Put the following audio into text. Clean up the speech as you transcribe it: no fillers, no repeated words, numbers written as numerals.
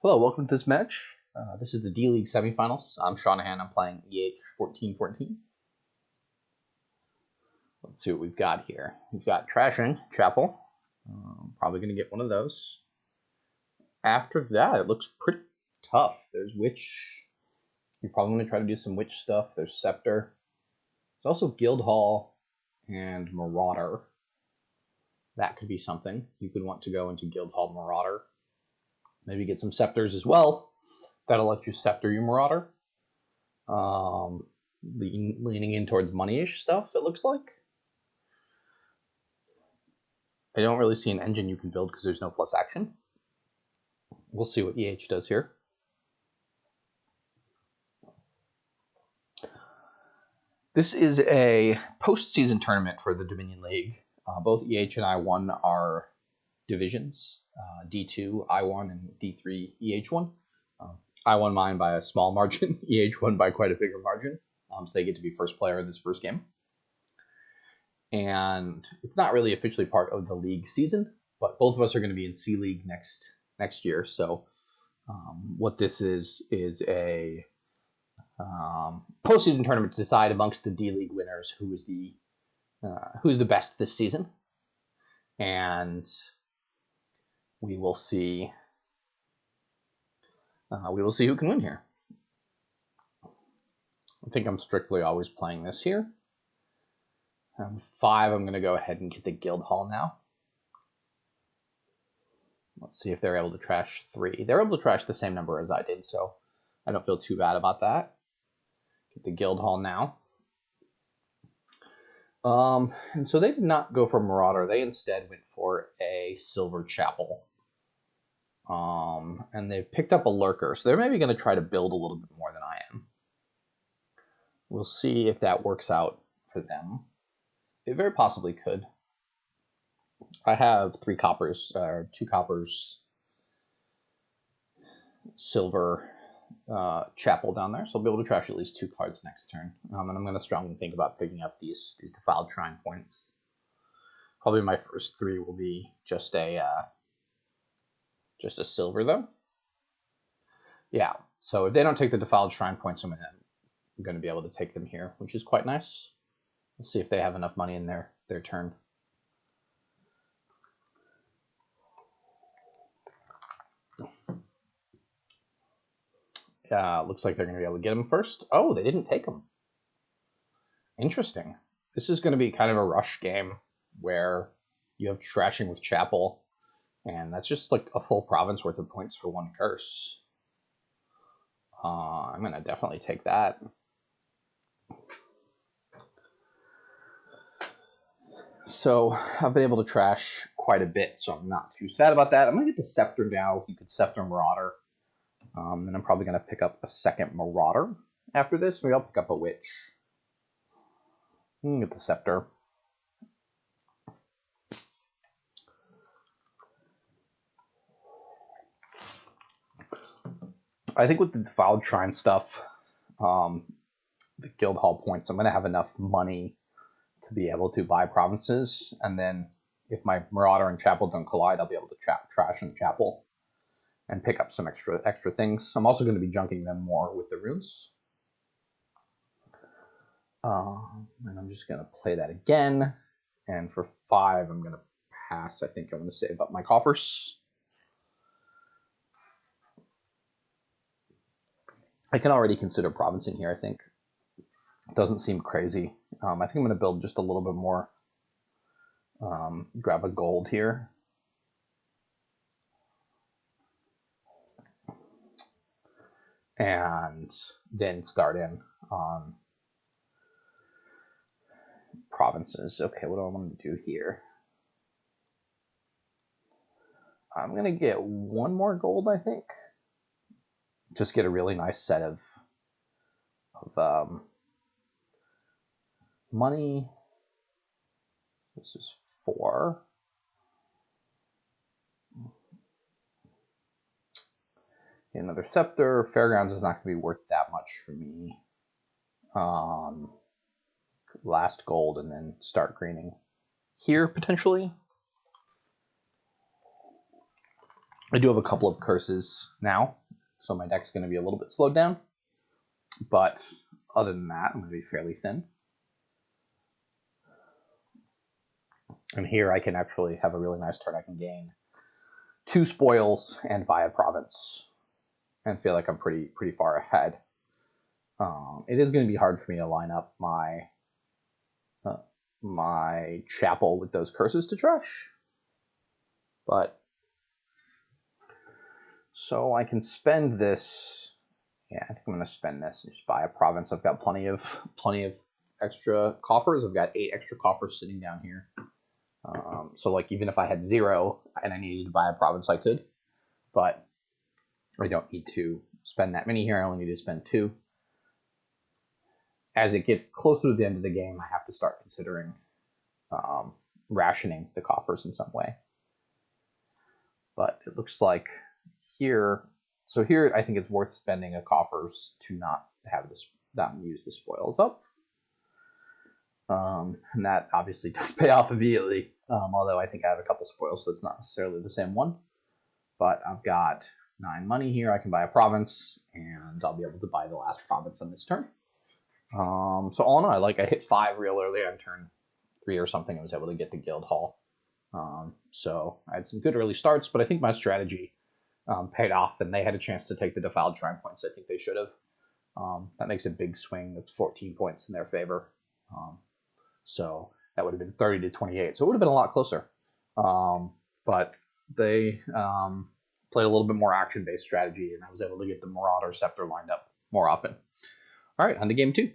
Hello, welcome to this match. This is the D-League semifinals. I'm Seanahan. I'm playing eh1414. Let's see what we've got here. We've got Trashing Chapel. Probably going to get one of those. After that, it looks pretty tough. There's Witch. You're probably going to try to do some Witch stuff. There's Scepter. There's also Guildhall and Marauder. That could be something. You could want to go into Guildhall Marauder. Maybe get some Scepters as well. That'll let you Scepter your Marauder. Leaning in towards money-ish stuff, it looks like. I don't really see an engine you can build because there's no plus action. We'll see what EH does here. This is a postseason tournament for the Dominion League. Both EH and I won our divisions. D2, I won, and D3, EH won. I won mine by a small margin. EH won by quite a bigger margin. So they get to be first player in this first game. And it's not really officially part of the league season, but both of us are going to be in C League next year. So what this is a postseason tournament to decide amongst the D League winners who's the best this season, and we will see. Who can win here. I think I'm strictly always playing this here. 5, I'm going to go ahead and get the Guildhall now. Let's see if they're able to trash 3. They're able to trash the same number as I did, so I don't feel too bad about that. Get the Guildhall now. And so they did not go for Marauder. They instead went for a Silver Chapel. And they've picked up a Lurker, so they're maybe going to try to build a little bit more than I am. We'll see if that works out for them. It very possibly could. I have 3 coppers, 2 coppers, Silver Chapel down there, so I'll be able to trash at least 2 cards next turn. And I'm going to strongly think about picking up these Defiled Shrine points. Probably my first 3 will be just a Silver, though. Yeah, so if they don't take the Defiled Shrine points, I'm going to be able to take them here, which is quite nice. We'll see if they have enough money in their turn. Looks like they're going to be able to get them first. Oh, they didn't take them. Interesting. This is going to be kind of a rush game where you have Trashing with Chapel, and that's just like a full province worth of points for 1 curse. I'm going to definitely take that. So I've been able to trash quite a bit, so I'm not too sad about that. I'm going to get the Scepter now. You could Scepter Marauder. Then I'm probably going to pick up a second Marauder after this. Maybe I'll pick up a Witch. Get the Scepter. I think with the Defiled Shrine stuff, the Guildhall points, I'm going to have enough money to be able to buy provinces, and then if my Marauder and Chapel don't collide, I'll be able to trash in Chapel and pick up some extra things. I'm also going to be junking them more with the runes. And I'm just going to play that again. And for 5, I'm going to pass. I think I'm going to save up my coffers. I can already consider provincing here, I think. It doesn't seem crazy. I think I'm going to build just a little bit more. Grab a gold here. And then start in on provinces. Okay, what do I want to do here? I'm going to get 1 more gold, I think. Just get a really nice set of money. This is 4. Get another Scepter. Fairgrounds is not going to be worth that much for me. Last gold and then start greening here potentially. I do have a couple of curses now, so my deck's going to be a little bit slowed down. But other than that, I'm going to be fairly thin. And here I can actually have a really nice turn. I can gain 2 spoils and buy a province and feel like I'm pretty far ahead. It is going to be hard for me to line up my my chapel with those curses to trash. But so I can spend this. Yeah, I think I'm going to spend this and just buy a province. I've got plenty of extra coffers. I've got 8 extra coffers sitting down here. So like even if I had 0 and I needed to buy a province, I could. But I don't need to spend that many here. I only need to spend 2. As it gets closer to the end of the game, I have to start considering rationing the coffers in some way. But it looks like here, so here I think it's worth spending a coffers to not have this, not use the spoils up. And that obviously does pay off immediately, although I think I have a couple spoils, so it's not necessarily the same one. But I've got 9 money here. I can buy a province, and I'll be able to buy the last province on this turn. So all in all, I hit 5 real early on turn 3 or something. I was able to get the guild hall. So I had some good early starts, but I think my strategy paid off, and they had a chance to take the defiled shrine points. I think they should have. That makes a big swing. That's 14 points in their favor. So that would have been 30 to 28. So it would have been a lot closer. But they played a little bit more action-based strategy, and I was able to get the Marauder Scepter lined up more often. All right, on to game 2.